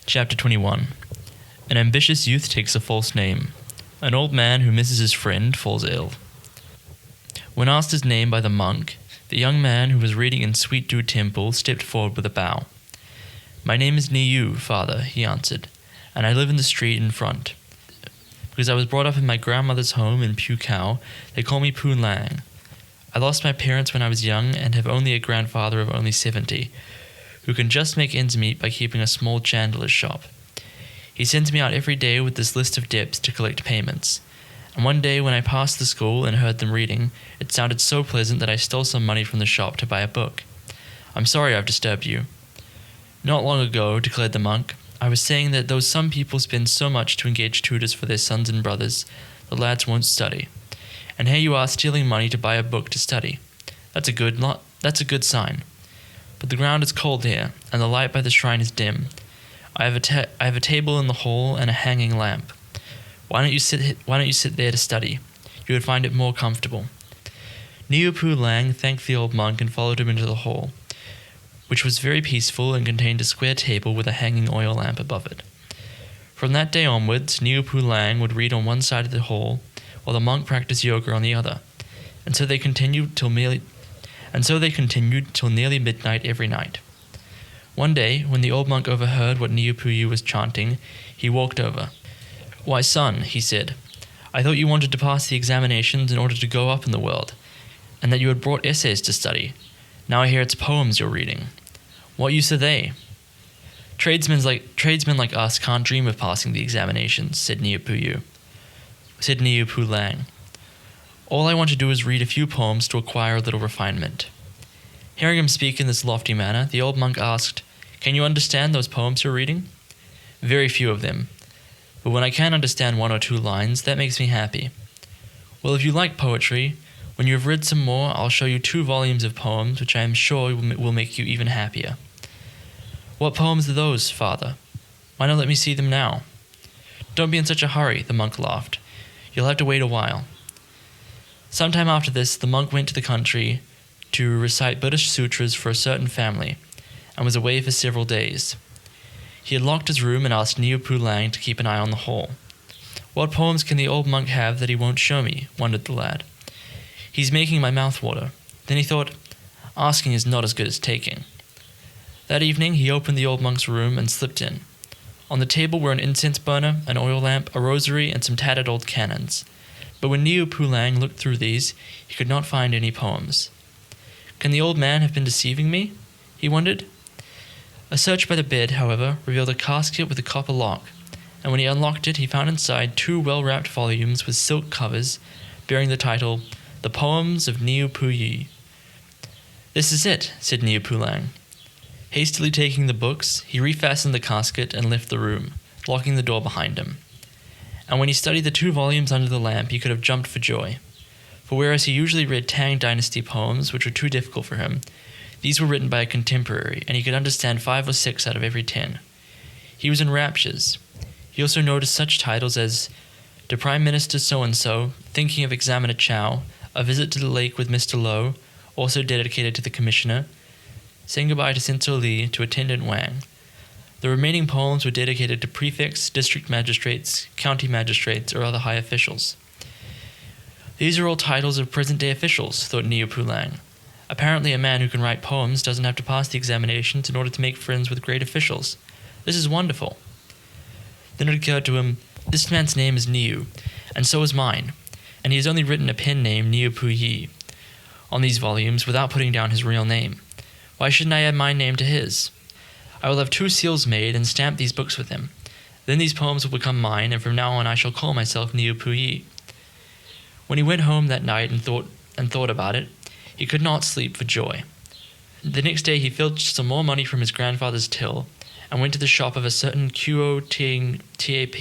Chapter 21. An ambitious youth takes a false name. An old man who misses his friend falls ill. When asked his name by the monk, the young man who was reading in Sweet Dew Temple stepped forward with a bow. "My name is Niu, father," he answered, "and I live in the street in front. Because I was brought up in my grandmother's home in Pukow, they call me Poon Lang. I lost my parents when I was young and have only a grandfather of only 70, who can just make ends meet by keeping a small chandler's shop. He sends me out every day with this list of debts to collect payments. And one day when I passed the school and heard them reading, it sounded so pleasant that I stole some money from the shop to buy a book. I'm sorry I've disturbed you." "Not long ago," declared the monk, "I was saying that though some people spend so much to engage tutors for their sons and brothers, the lads won't study. And here you are stealing money to buy a book to study. That's a good sign. But the ground is cold here, and the light by the shrine is dim. I have a table in the hall and a hanging lamp. Why don't you sit there to study? You would find it more comfortable." Niu Pu Lang thanked the old monk and followed him into the hall, which was very peaceful and contained a square table with a hanging oil lamp above it. From that day onwards, Niu Pu Lang would read on one side of the hall, while the monk practiced yoga on the other, and so they continued till nearly midnight every night. One day, when the old monk overheard what Niu Pu was chanting, he walked over. "Why, son," he said, "I thought you wanted to pass the examinations in order to go up in the world, and that you had brought essays to study. Now I hear it's poems you're reading. What use are they?" Tradesmen like us can't dream of passing the examinations," said Niu Pu Lang. "All I want to do is read a few poems to acquire a little refinement." Hearing him speak in this lofty manner, the old monk asked, "Can you understand those poems you're reading?" "Very few of them. But when I can understand one or two lines, that makes me happy." "Well, if you like poetry, when you have read some more, I'll show you 2 volumes of poems which I am sure will make you even happier." "What poems are those, father? Why not let me see them now?" "Don't be in such a hurry," the monk laughed. "You'll have to wait a while." Sometime after this, the monk went to the country to recite Buddhist sutras for a certain family, and was away for several days. He had locked his room and asked Niu Pu Lang to keep an eye on the hall. "What poems can the old monk have that he won't show me?" wondered the lad. "He's making my mouth water." Then he thought, asking is not as good as taking. That evening he opened the old monk's room and slipped in. On the table were an incense burner, an oil lamp, a rosary, and some tattered old canons. But when Niu Pu Lang looked through these, he could not find any poems. "Can the old man have been deceiving me?" he wondered. A search by the bed, however, revealed a casket with a copper lock, and when he unlocked it, he found inside 2 well-wrapped volumes with silk covers bearing the title, "The Poems of Niu Pu Yi." "This is it," said Niu Pu Lang. Hastily taking the books, he refastened the casket and left the room, locking the door behind him. And when he studied the 2 volumes under the lamp, he could have jumped for joy. For whereas he usually read Tang Dynasty poems, which were too difficult for him, these were written by a contemporary, and he could understand 5 or 6 out of every 10. He was in raptures. He also noticed such titles as "To Prime Minister So-and-so, Thinking of Examiner Chow," "A Visit to the Lake with Mr. Low," also dedicated to the Commissioner, "Saying Goodbye to Sensor Lee, to Attendant Wang." The remaining poems were dedicated to prefects, district magistrates, county magistrates, or other high officials. "These are all titles of present-day officials," thought Niu Pu Lang. "Apparently a man who can write poems doesn't have to pass the examinations in order to make friends with great officials. This is wonderful." Then it occurred to him, this man's name is Niu, and so is mine, and he has only written a pen name, Niu Pu Yi, on these volumes without putting down his real name. Why shouldn't I add my name to his? I will have 2 seals made and stamp these books with him. Then these poems will become mine, and from now on I shall call myself Niu Pu Yi. When he went home that night and thought about it, he could not sleep for joy. The next day he filched some more money from his grandfather's till, and went to the shop of a certain Kuo Ting Tap,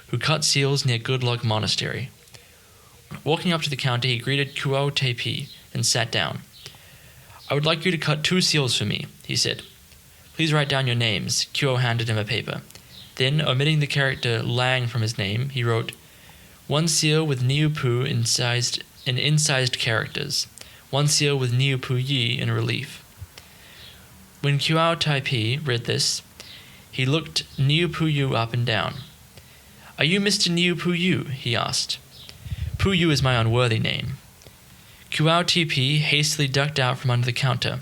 who cut seals near Good Luck Monastery. Walking up to the counter, he greeted Kuo Tap and sat down. "I would like you to cut 2 seals for me," he said. "Please write down your names." Kuo handed him a paper. Then, omitting the character Lang from his name, he wrote, "1 seal with Niu Pu in incised characters, 1 seal with Niu Pu Yi in relief." When Kuo Taipi read this, He looked Niu Puyu up and down. "Are you Mr. Niu Puyu?" he asked. "Puyu is my unworthy name." Kuao TP hastily ducked out from under the counter,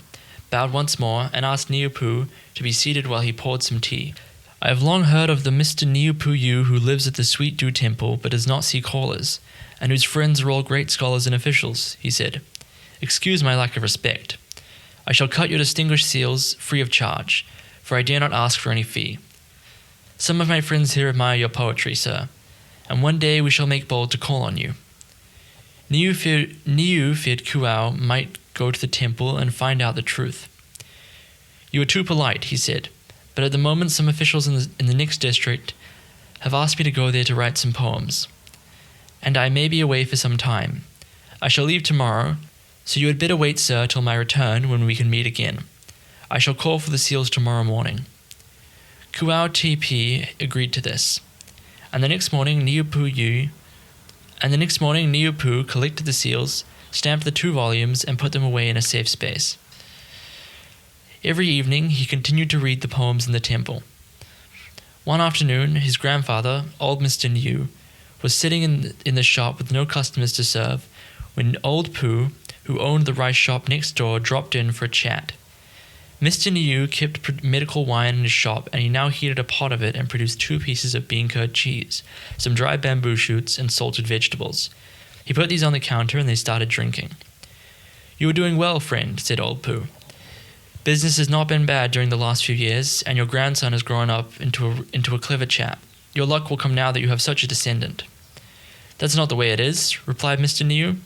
bowed once more, and asked Niu Pu to be seated while he poured some tea. "I have long heard of the Mr. Niu Puyu who lives at the Sweet Dew Temple but does not see callers, and whose friends are all great scholars and officials," he said. "Excuse my lack of respect. I shall cut your distinguished seals free of charge, for I dare not ask for any fee. Some of my friends here admire your poetry, sir, and one day we shall make bold to call on you." Niu feared Kuao might go to the temple and find out the truth. "You are too polite," he said, "but at the moment some officials in the next district have asked me to go there to write some poems, and I may be away for some time. I shall leave tomorrow, so you had better wait, sir, till my return, when we can meet again. I shall call for the seals tomorrow morning." Kuao TP agreed to this, and the next morning Niu Pu collected the seals, stamped the 2 volumes, and put them away in a safe space. Every evening he continued to read the poems in the temple. One afternoon his grandfather, old Mr. Niu, was sitting in the shop with no customers to serve when old Pu, who owned the rice shop next door, dropped in for a chat. Mr. Niu kept medical wine in his shop, and he now heated a pot of it and produced 2 pieces of bean-curd cheese, some dry bamboo shoots, and salted vegetables. He put these on the counter, and they started drinking. "You are doing well, friend," said old Pu. "Business has not been bad during the last few years, and your grandson has grown up into a clever chap. Your luck will come now that you have such a descendant." "That's not the way it is," replied Mr. Niu.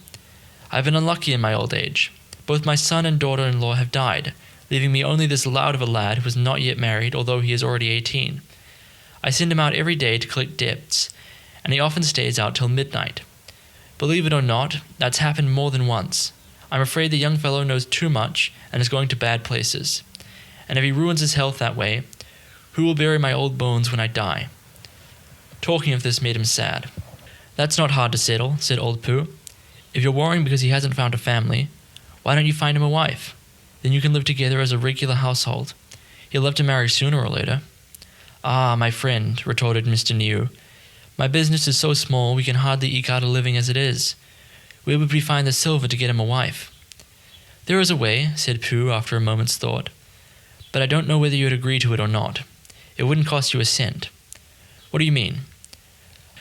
"I've been unlucky in my old age. Both my son and daughter-in-law have died, leaving me only this lout of a lad who is not yet married, although he is already 18. I send him out every day to collect debts, and he often stays out till midnight. Believe it or not, that's happened more than once. I'm afraid the young fellow knows too much and is going to bad places. And if he ruins his health that way, who will bury my old bones when I die?" Talking of this made him sad. "That's not hard to settle," said old Pu. "If you're worrying because he hasn't found a family, why don't you find him a wife? Then you can live together as a regular household. He'll have to marry sooner or later." "Ah, my friend," retorted Mr. Niu, "my business is so small we can hardly eke out a living as it is. Where would we find the silver to get him a wife?" "There is a way," said Pu after a moment's thought, "but I don't know whether you'd agree to it or not. It wouldn't cost you a cent." "What do you mean?"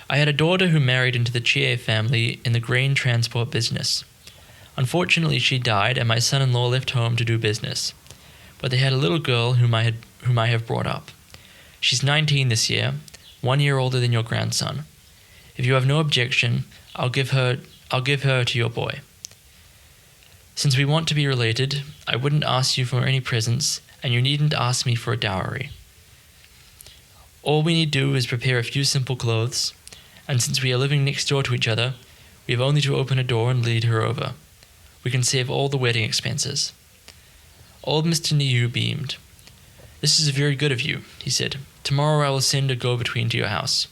"I had a daughter who married into the Chie family in the grain transport business. Unfortunately, she died, and my son-in-law left home to do business. But they had a little girl whom I have brought up. She's 19 this year, 1 year older than your grandson. If you have no objection, I'll give her to your boy. Since we want to be related, I wouldn't ask you for any presents, and you needn't ask me for a dowry. All we need do is prepare a few simple clothes, and since we are living next door to each other, we have only to open a door and lead her over. We can save all the wedding expenses." Old Mr. Niu beamed. "This is very good of you," he said. "Tomorrow I will send a go-between to your house."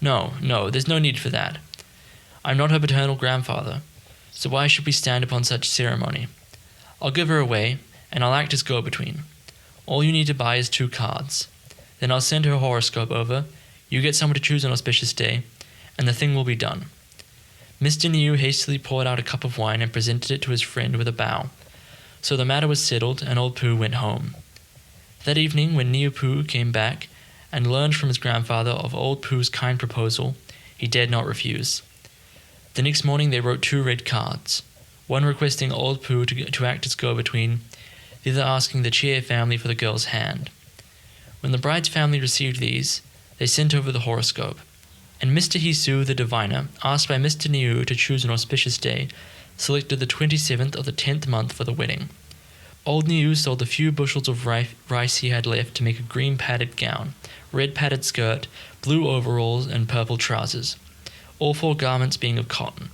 No, there's no need for that. I'm not her paternal grandfather, so why should we stand upon such ceremony? I'll give her away, and I'll act as go-between. All you need to buy is 2 cards. Then I'll send her horoscope over, you get someone to choose an auspicious day, and the thing will be done." Mr. Niu hastily poured out a cup of wine and presented it to his friend with a bow. So the matter was settled, and old Pu went home. That evening, when Niu Pu came back and learned from his grandfather of old Pu's kind proposal, he dared not refuse. The next morning they wrote 2 red cards, one requesting old Pu to act as go-between, the other asking the Chie family for the girl's hand. When the bride's family received these, they sent over the horoscope, and Mr. Hisu, the diviner, asked by Mr. Niu to choose an auspicious day, selected the 27th of the 10th month for the wedding. Old Niu sold the few bushels of rice he had left to make a green padded gown, red padded skirt, blue overalls, and purple trousers, all 4 garments being of cotton.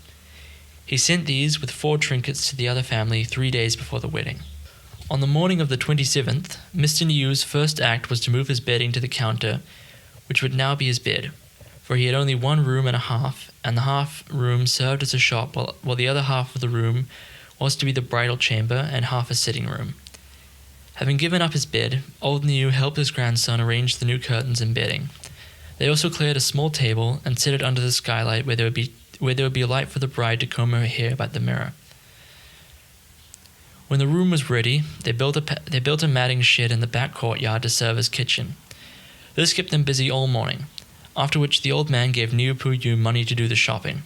He sent these with 4 trinkets to the other family 3 days before the wedding. On the morning of the 27th, Mr. Niu's first act was to move his bedding to the counter, which would now be his bed, for he had only 1 room and a half, and the half room served as a shop, while the other half of the room was to be the bridal chamber and half a sitting room. Having given up his bed, old Niu helped his grandson arrange the new curtains and bedding. They also cleared a small table and set it under the skylight where there would be a light for the bride to comb her hair by the mirror. When the room was ready, they built a matting shed in the back courtyard to serve as kitchen. This kept them busy all morning, after which the old man gave Niu Puyu money to do the shopping.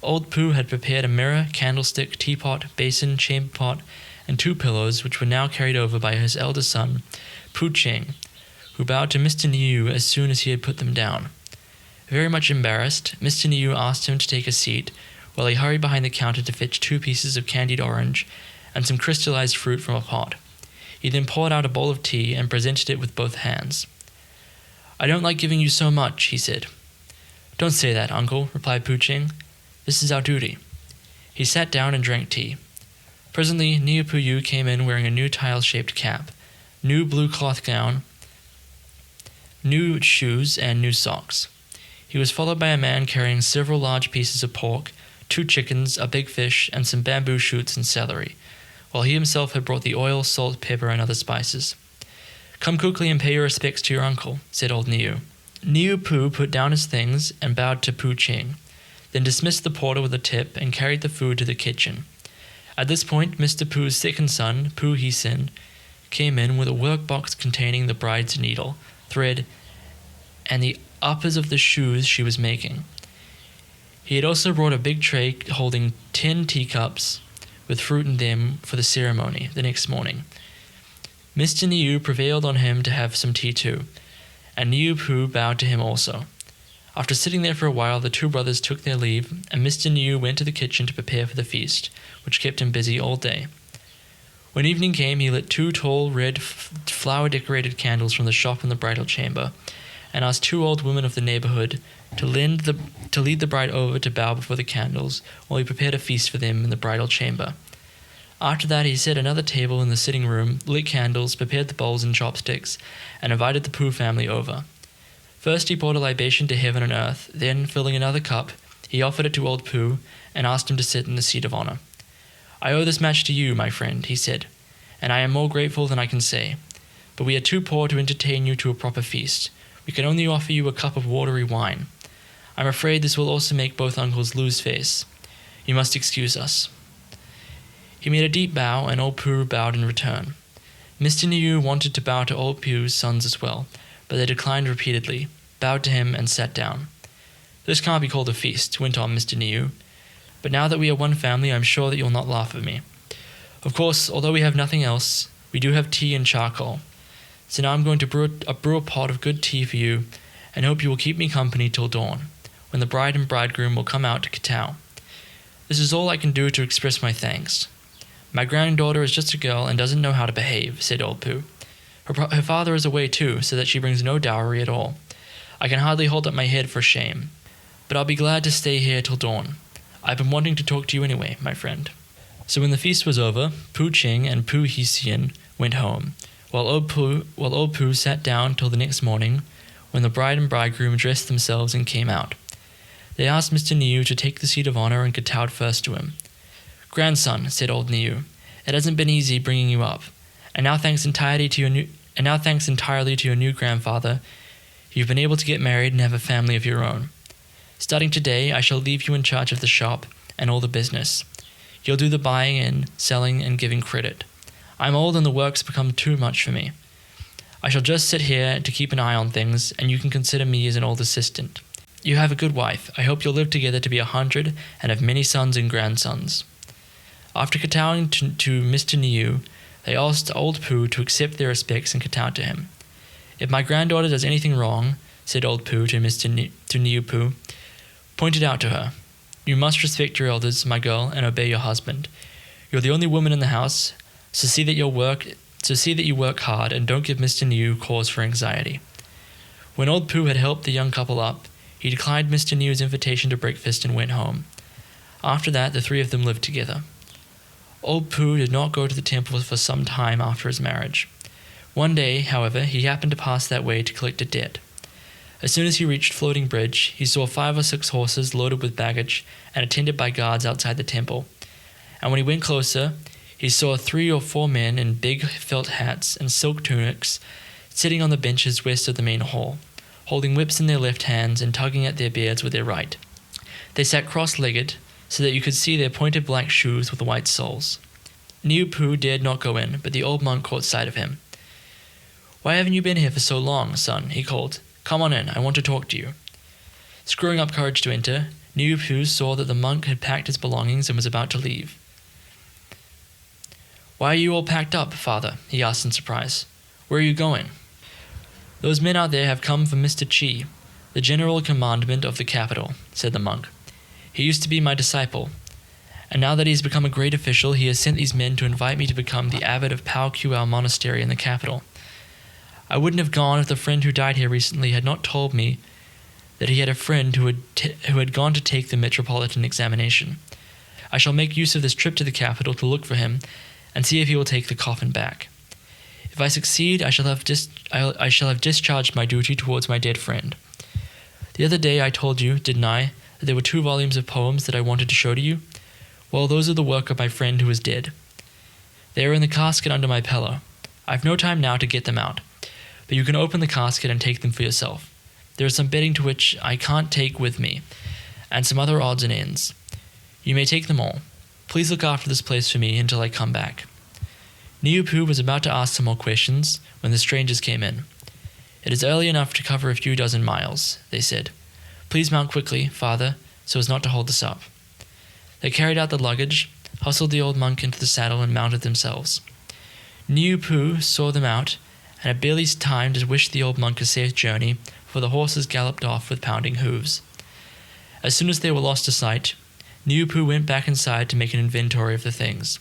Old Pooh had prepared a mirror, candlestick, teapot, basin, chamber pot, and 2 pillows, which were now carried over by his eldest son, Pooh Ching, who bowed to Mr. Niu as soon as he had put them down. Very much embarrassed, Mr. Niu asked him to take a seat, while he hurried behind the counter to fetch 2 pieces of candied orange and some crystallized fruit from a pot. He then poured out a bowl of tea and presented it with both hands. "I don't like giving you so much," he said. "Don't say that, uncle," replied Pooh Ching. "This is our duty." He sat down and drank tea. Presently, Niu Puyu came in wearing a new tile-shaped cap, new blue cloth gown, new shoes, and new socks. He was followed by a man carrying several large pieces of pork, 2 chickens, a big fish, and some bamboo shoots and celery, while he himself had brought the oil, salt, pepper, and other spices. "Come quickly and pay your respects to your uncle," said old Niu. Niu Pooh put down his things and bowed to Pooh Ching, then dismissed the porter with a tip and carried the food to the kitchen. At this point, Mr. Pooh's second son, Pooh Heesin, came in with a workbox containing the bride's needle, thread, and the uppers of the shoes she was making. He had also brought a big tray holding 10 teacups with fruit in them for the ceremony the next morning. Mr. Niu prevailed on him to have some tea too, and Niu Pooh bowed to him also. After sitting there for a while, the 2 brothers took their leave, and Mr. Niu went to the kitchen to prepare for the feast, which kept him busy all day. When evening came, he lit 2 tall, red, flower-decorated candles from the shop in the bridal chamber, and asked 2 old women of the neighborhood to lead the bride over to bow before the candles, while he prepared a feast for them in the bridal chamber. After that, he set another table in the sitting room, lit candles, prepared the bowls and chopsticks, and invited the Pooh family over. First he poured a libation to heaven and earth, then, filling another cup, he offered it to old Pooh and asked him to sit in the seat of honor. "I owe this match to you, my friend," he said, "and I am more grateful than I can say. But we are too poor to entertain you to a proper feast. We can only offer you a cup of watery wine. I'm afraid this will also make both uncles lose face. You must excuse us." He made a deep bow, and old Pooh bowed in return. Mr. Niu wanted to bow to old Pooh's sons as well, but they declined repeatedly, bowed to him, and sat down. "This can't be called a feast," went on Mr. Niu. "But now that we are one family, I'm sure that you'll not laugh at me. Of course, although we have nothing else, we do have tea and charcoal. So now I'm going to brew a pot of good tea for you, and hope you will keep me company till dawn, when the bride and bridegroom will come out to kowtow. This is all I can do to express my thanks. My granddaughter is just a girl and doesn't know how to behave," said old Pooh. Her father is away too, so that she brings no dowry at all. I can hardly hold up my head for shame. But I'll be glad to stay here till dawn. I've been wanting to talk to you anyway, my friend." So when the feast was over, Pooh Ching and Pooh Heesin went home, while old Pooh sat down till the next morning, when the bride and bridegroom dressed themselves and came out. They asked Mr. Niu to take the seat of honor and kowtowed first to him. "Grandson," said old Niu, "it hasn't been easy bringing you up, and now thanks entirely to your new grandfather, you've been able to get married and have a family of your own. Starting today, I shall leave you in charge of the shop and all the business. You'll do the buying and selling and giving credit. I'm old and the work's become too much for me. I shall just sit here to keep an eye on things, and you can consider me as an old assistant. You have a good wife. I hope you'll live together to be 100 and have many sons and grandsons." After kowtowing to Mr. Niu, they asked old Pooh to accept their respects and kowtow to him. "If my granddaughter does anything wrong," said old Pooh to Niu Pooh, "point it out to her. You must respect your elders, my girl, and obey your husband. You're the only woman in the house, so see that you work hard and don't give Mr. Niu cause for anxiety." When old Pooh had helped the young couple up, he declined Mr. Niu's invitation to breakfast and went home. After that, the 3 of them lived together. Old Pooh did not go to the temple for some time after his marriage. One day, however, he happened to pass that way to collect a debt. As soon as he reached Floating Bridge, he saw 5 or 6 horses loaded with baggage and attended by guards outside the temple. And when he went closer, he saw 3 or 4 men in big felt hats and silk tunics sitting on the benches west of the main hall, holding whips in their left hands and tugging at their beards with their right. They sat cross-legged, so that you could see their pointed black shoes with white soles. Niu Pu dared not go in, but the old monk caught sight of him. "Why haven't you been here for so long, son?" he called. "Come on in, I want to talk to you." Screwing up courage to enter, Niu Pu saw that the monk had packed his belongings and was about to leave. "Why are you all packed up, father?" he asked in surprise. "Where are you going?" "Those men out there have come for Mr. Chi, the general commandment of the capital," said the monk. "He used to be my disciple, and now that he has become a great official, he has sent these men to invite me to become the abbot of Pao Kuao Monastery in the capital. I wouldn't have gone if the friend who died here recently had not told me that he had a friend who had gone to take the metropolitan examination. I shall make use of this trip to the capital to look for him and see if he will take the coffin back. If I succeed, I shall have discharged my duty towards my dead friend. The other day I told you, didn't I, that there were 2 volumes of poems that I wanted to show to you? Well, those are the work of my friend who is dead. They are in the casket under my pillow. I've no time now to get them out, but you can open the casket and take them for yourself. There is some bedding to which I can't take with me, and some other odds and ends. You may take them all. Please look after this place for me until I come back." Niu Pu was about to ask some more questions when the strangers came in. "It is early enough to cover a few dozen miles," they said. "Please mount quickly, father, so as not to hold us up." They carried out the luggage, hustled the old monk into the saddle, and mounted themselves. Niu Pu saw them out, and had barely time to wish the old monk a safe journey, for the horses galloped off with pounding hooves. As soon as they were lost to sight, Niu Pu went back inside to make an inventory of the things,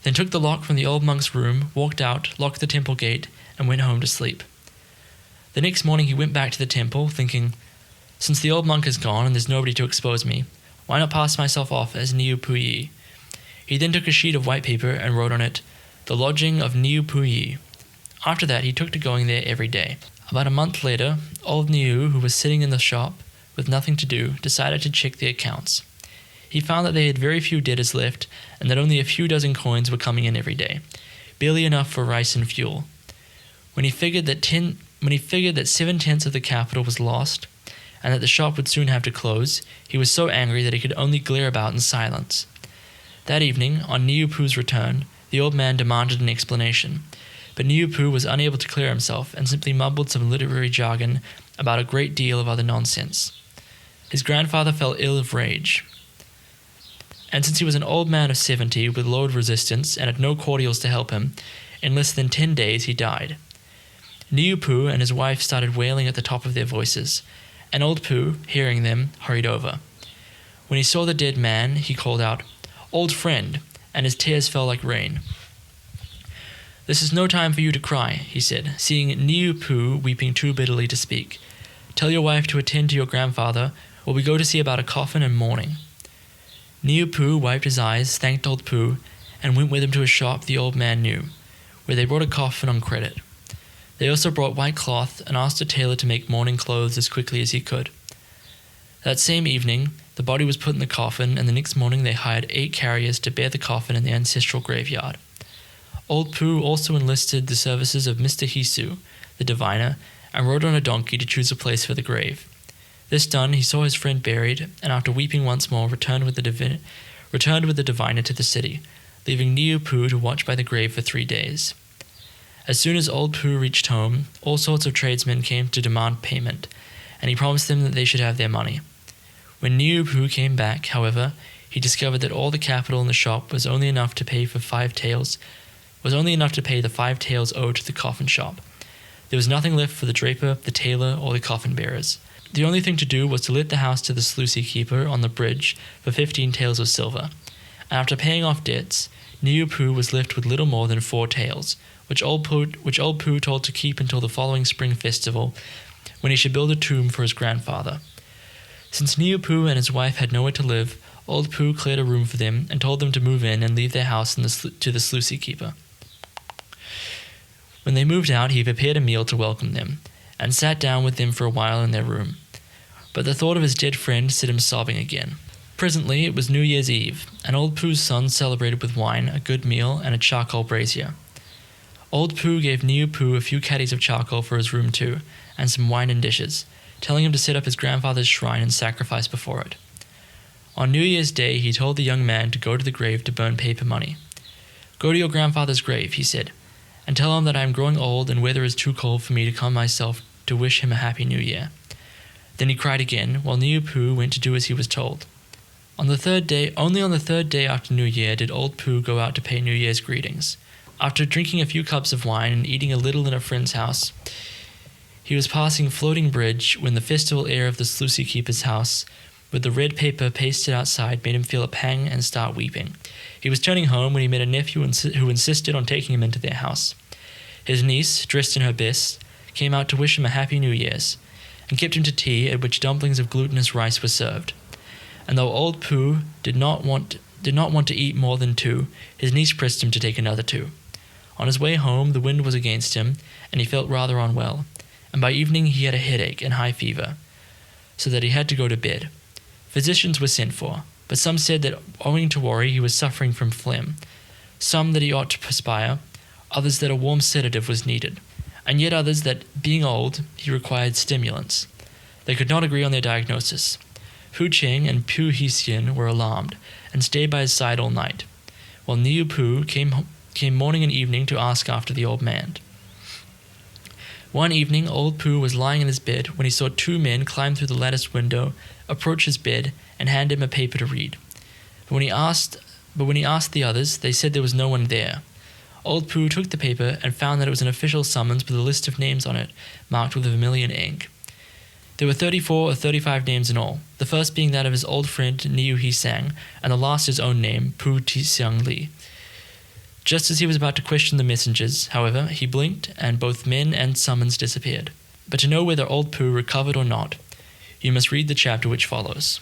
then took the lock from the old monk's room, walked out, locked the temple gate, and went home to sleep. The next morning he went back to the temple, thinking, "Since the old monk is gone and there's nobody to expose me, why not pass myself off as Niu Pu Yi?" He then took a sheet of white paper and wrote on it, "The lodging of Niu Pu Yi." After that he took to going there every day. About a month later, old Niu, who was sitting in the shop with nothing to do, decided to check the accounts. He found that they had very few debtors left, and that only a few dozen coins were coming in every day, barely enough for rice and fuel. When he figured that 7/10 of the capital was lost, and that the shop would soon have to close, he was so angry that he could only glare about in silence. That evening, on Niu Pu's return, the old man demanded an explanation, but Niu Pu was unable to clear himself and simply mumbled some literary jargon about a great deal of other nonsense. His grandfather fell ill of rage, and since he was an old man of 70 with lowered resistance and had no cordials to help him, in less than 10 days he died. Niu Pu and his wife started wailing at the top of their voices, and old Pu, hearing them, hurried over. When he saw the dead man, he called out, "Old friend," and his tears fell like rain. "This is no time for you to cry," he said, seeing Niu Pu weeping too bitterly to speak. "Tell your wife to attend to your grandfather, while we go to see about a coffin and mourning." Niu Pu wiped his eyes, thanked old Pu, and went with him to a shop the old man knew, where they brought a coffin on credit. They also brought white cloth and asked a tailor to make mourning clothes as quickly as he could. That same evening, the body was put in the coffin, and the next morning they hired 8 carriers to bear the coffin in the ancestral graveyard. Old Pu also enlisted the services of Mr. Hisu, the diviner, and rode on a donkey to choose a place for the grave. This done, he saw his friend buried, and after weeping once more, returned with the diviner to the city, leaving Niu Pu to watch by the grave for 3 days. As soon as old Pu reached home, all sorts of tradesmen came to demand payment, and he promised them that they should have their money. When Niu Pu came back, however, he discovered that all the capital in the shop was only enough to pay the 5 taels owed to the coffin shop. There was nothing left for the draper, the tailor, or the coffin bearers. The only thing to do was to let the house to the sluicy keeper on the bridge for 15 taels of silver. And after paying off debts, Niu Pu was left with little more than 4 taels, which old Pu told to keep until the following spring festival, when he should build a tomb for his grandfather. Since Niu Pu and his wife had nowhere to live, old Pu cleared a room for them and told them to move in and leave their house to the sluicy keeper. When they moved out, he prepared a meal to welcome them, and sat down with them for a while in their room. But the thought of his dead friend set him sobbing again. Presently it was New Year's Eve, and old Pooh's son celebrated with wine, a good meal, and a charcoal brazier. Old Pooh gave New Pooh a few caddies of charcoal for his room too, and some wine and dishes, telling him to set up his grandfather's shrine and sacrifice before it. On New Year's Day he told the young man to go to the grave to burn paper money. "Go to your grandfather's grave," he said, "and tell him that I am growing old and weather is too cold for me to come myself to wish him a happy New Year." Then he cried again, while New Pooh went to do as he was told. Only on the third day after New Year did old Pooh go out to pay New Year's greetings. After drinking a few cups of wine and eating a little in a friend's house, he was passing Floating Bridge when the festival air of the sluicy keeper's house, with the red paper pasted outside, made him feel a pang and start weeping. He was turning home when he met a nephew who insisted on taking him into their house. His niece, dressed in her best, came out to wish him a happy New Year's, and kept him to tea, at which dumplings of glutinous rice were served. And though old Pooh did not want to eat more than two, his niece pressed him to take another two. On his way home, the wind was against him, and he felt rather unwell, and by evening he had a headache and high fever, so that he had to go to bed. Physicians were sent for, but some said that owing to worry he was suffering from phlegm, some that he ought to perspire, others that a warm sedative was needed, and yet others that, being old, he required stimulants. They could not agree on their diagnosis. Hu Ching and Pu Hsien were alarmed, and stayed by his side all night, while Niu Pu came morning and evening to ask after the old man. One evening old Pooh was lying in his bed when he saw two men climb through the lattice window, approach his bed, and hand him a paper to read. But when he asked the others, they said there was no one there. Old Pooh took the paper and found that it was an official summons with a list of names on it, marked with vermilion ink. There were 34 or 35 names in all, the first being that of his old friend Niu He Sang, and the last his own name, Pu Ti Xiang Li. Just as he was about to question the messengers, however, he blinked, and both men and summons disappeared. But to know whether old Pooh recovered or not, you must read the chapter which follows.